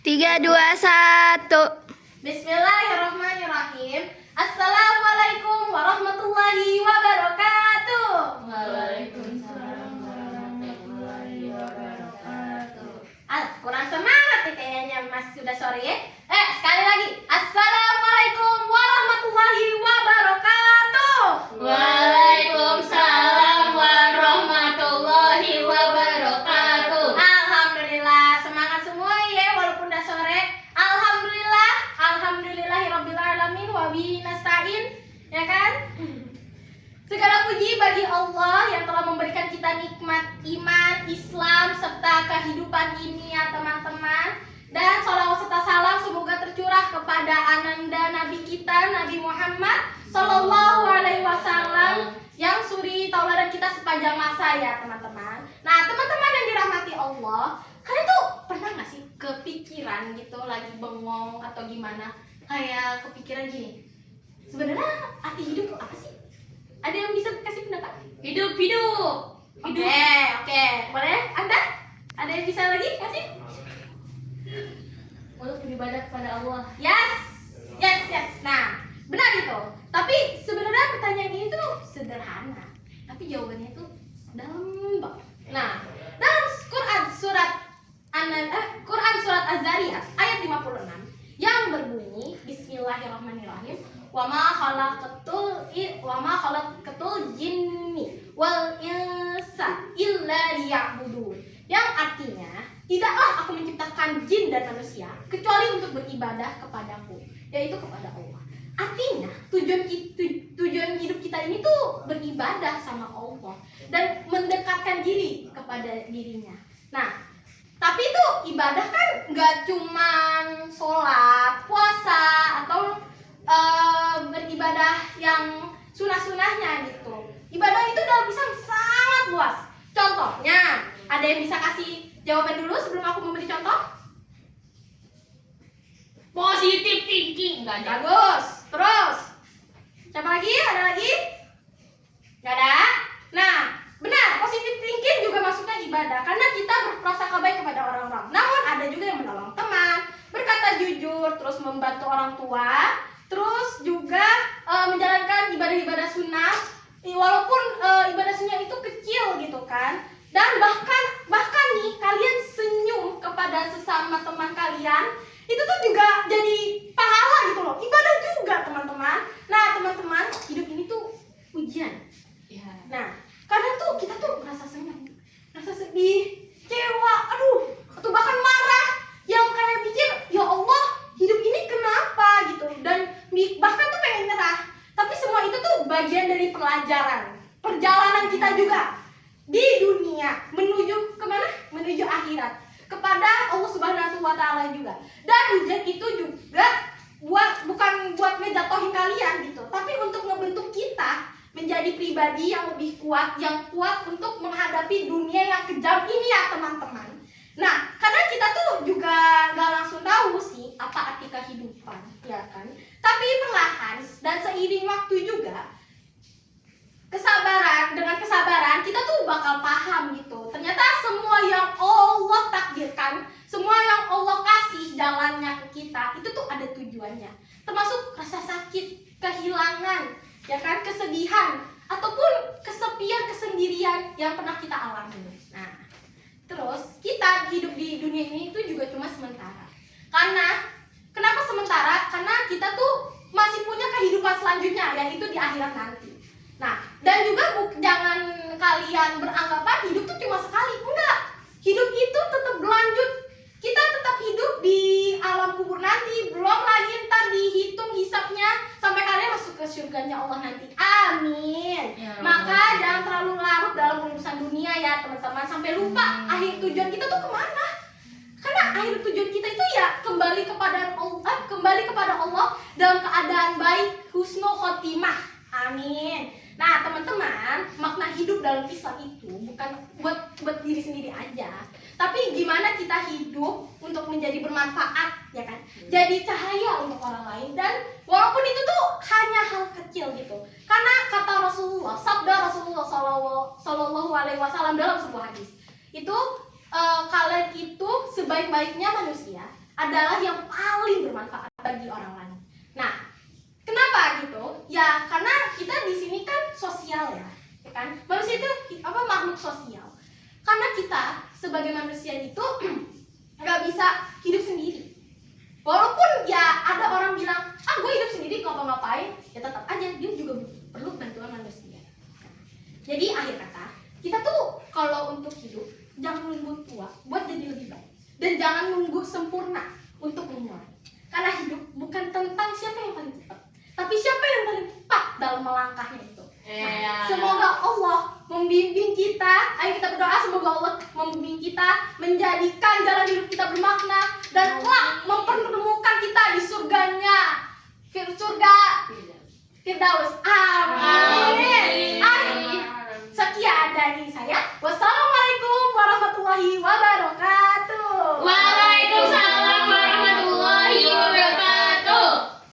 Tiga, dua, satu. Bismillahirrahmanirrahim. Assalamualaikum warahmatullahi wabarakatuh. Waalaikumsalam warahmatullahi wabarakatuh. Kurang semangat nih kayaknya Mas, sudah sore ya. Sekali lagi. Assalamualaikum warahmatullahi wabarakatuh. Waalaikumsalam warahmatullahi wabarakatuh. Alhamdulillah, semangat semua ya walaupun udah sore. Alhamdulillah, alhamdulillahirabbil alamin wa bihi nasta'in, ya kan? Segala puji bagi Allah yang telah memberikan kita nikmat iman, Islam, serta kehidupan ini ya teman-teman. Dan sholawat serta salam semoga tercurah kepada ananda Nabi kita, Nabi Muhammad Sallallahu Alaihi Wasallam, yang suri tauladan kita sepanjang masa ya teman-teman. Nah teman-teman yang dirahmati Allah, kalian tuh pernah gak sih kepikiran gitu lagi bengong atau gimana, kayak kepikiran gini, sebenarnya arti hidup tuh apa sih? Ada yang bisa kasih pendapat? Hidup. Oke, boleh? Anda? Ada yang bisa lagi kasih? Untuk beribadah kepada Allah. Yes. Nah, benar itu. Tapi sebenarnya pertanyaan ini tuh sederhana, tapi jawabannya tuh dalam banget. Nah, dalam Quran surat Az-Zariyat ayat 56 yang berbunyi Bismillahirrahmanirrahim. Wa ma khalaqatul jinni wal insa illa liya'budun. Yang artinya, tidaklah aku menciptakan jin dan manusia kecuali untuk beribadah kepadaku, yaitu kepada Allah. Artinya, tujuan hidup kita ini tuh beribadah sama Allah dan mendekatkan diri kepada dirinya. Nah, tapi itu ibadah kan nggak cuman sholat, puasa, atau beribadah yang sunah-sunahnya gitu. Ibadah itu dalam Islam sangat luas. Contohnya, ada yang bisa kasih jawaban dulu sebelum aku memberi contoh? Positive thinking. Enggak ada. Bagus. Terus, siapa lagi? Ada lagi? Gak ada? Nah, benar, positive thinking juga masuknya ibadah, karena kita berprasangka baik kepada orang-orang. Namun ada juga yang menolong teman, berkata jujur, terus membantu orang tua, terus juga menjalankan ibadah-ibadah sunnah, walaupun ibadah sunnah itu kecil gitu kan. Dan bahkan nih, kalian senyum kepada sesama teman kalian, itu tuh juga jadi pahala gitu loh, ibadah juga teman-teman. Nah teman-teman, hidup ini tuh ujian. Ya. Nah, kadang tuh kita tuh merasa senang, merasa sedih, kecewa, atau bahkan marah, yang kayak mikir, ya Allah, hidup ini kenapa gitu, dan bahkan tuh pengen nyerah. Tapi semua itu tuh bagian dari perjalanan kita juga di dunia menuju kemana? Menuju akhirat, kepada Allah Subhanahu wa Ta'ala juga. Dan ujian itu juga bukan buat ngejatuhin kalian gitu, tapi untuk ngebentuk kita menjadi pribadi yang lebih kuat, yang kuat untuk menghadapi dunia yang kejam ini ya teman-teman. Nah, kadang kita tuh juga gak langsung tahu sih apa arti kehidupan, ya kan? Tapi perlahan dan seiring waktu juga, dengan kesabaran kita tuh bakal paham gitu. Ternyata semua yang Allah takdirkan, semua yang Allah kasih jalannya ke kita, itu tuh ada tujuannya. Termasuk rasa sakit, kehilangan, ya kan, kesedihan, ataupun kesepian, kesendirian yang pernah kita alami. Nah, terus kita hidup di dunia ini itu juga cuma sementara. Kenapa sementara? Karena kita tuh masih punya kehidupan selanjutnya, yaitu di akhirat nanti. Nah, dan juga jangan kalian beranggapan hidup tuh cuma sekali. Enggak, hidup itu tetap berlanjut. Kita tetap hidup di alam kubur nanti. Belum lagi ntar dihitung hisapnya sampai kalian masuk ke surganya Allah nanti. Amin. Ya, Maka jangan terlalu larut dalam urusan dunia ya teman-teman, sampai lupa akhir tujuan kita tuh kemana. Karena akhir tujuan kita itu ya kembali kepada Allah dalam keadaan baik, husnul khotimah. Amin. Nah teman-teman, makna hidup dalam Islam itu bukan buat diri sendiri aja, tapi gimana kita hidup untuk menjadi bermanfaat, ya kan? Jadi cahaya untuk orang lain. Dan walaupun itu tuh hanya hal kecil gitu, karena kata Rasulullah, sabda Rasulullah Sallallahu Alaihi Wasallam dalam sebuah hadis itu, kalian itu sebaik-baiknya manusia adalah yang paling bermanfaat bagi orang lain. Nah, kenapa gitu? Ya karena kita di sini kan sosial ya kan? Manusia itu makhluk sosial. Karena kita sebagai manusia itu nggak bisa hidup sendiri. Walaupun ya ada orang bilang, gue hidup sendiri ngapa-ngapain, ya tetap aja dia juga perlu bantuan manusia. Jadi akhir kata, kita tuh kalau untuk hidup jangan nunggu tua buat jadi lebih baik. Dan jangan nunggu sempurna untuk memulai. Karena hidup bukan tentang siapa yang paling cepat, tapi siapa yang paling tepat dalam melangkahnya itu. Nah, semoga Allah membimbing kita. Ayo kita berdoa semoga Allah membimbing kita, menjadikan jalan hidup kita bermakna, dan kelak mempertemukan kita di surganya, surga Firdaus. Amin. Amin. Sekian dari saya. Wassalamualaikum warahmatullahi wabarakatuh.